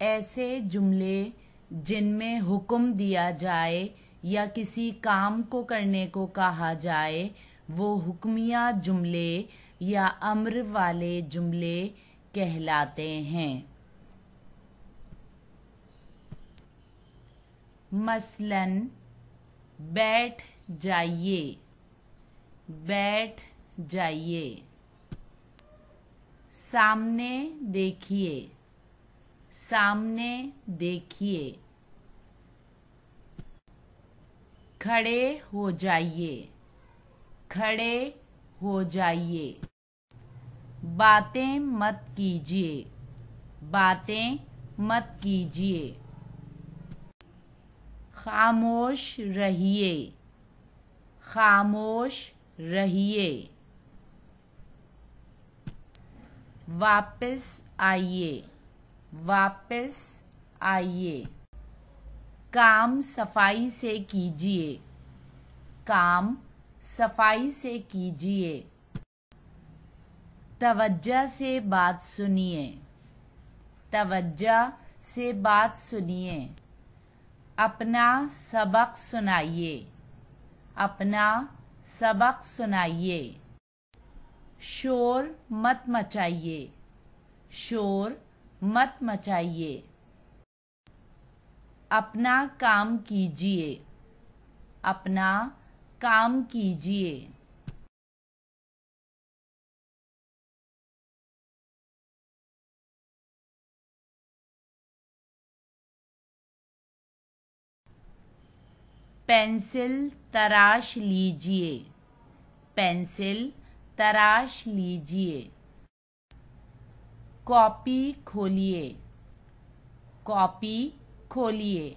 ऐसे जुमले जिनमें हुक्म दिया जाए या किसी काम को करने को कहा जाए वो हुक्मिया जुमले या अम्र वाले जुमले कहलाते हैं। मसलन बैठ जाइए, बैठ जाइए। सामने देखिए, सामने देखिए। खड़े हो जाइए, खड़े हो जाइए। बातें मत कीजिए, बातें मत कीजिए। खामोश रहिए, खामोश रहिए। वापस आइए, वापस आइए। काम सफाई से कीजिए, काम सफाई से कीजिए। तवज्जो से बात सुनिए, तवज्जो से बात सुनिए। अपना सबक सुनाइए, अपना सबक सुनाइए। शोर मत मचाइए, शोर मत मचाइए। अपना काम कीजिए, अपना काम कीजिए। पेंसिल तराश लीजिए, पेंसिल तराश लीजिए। कॉपी खोलिए, कॉपी खोलिए।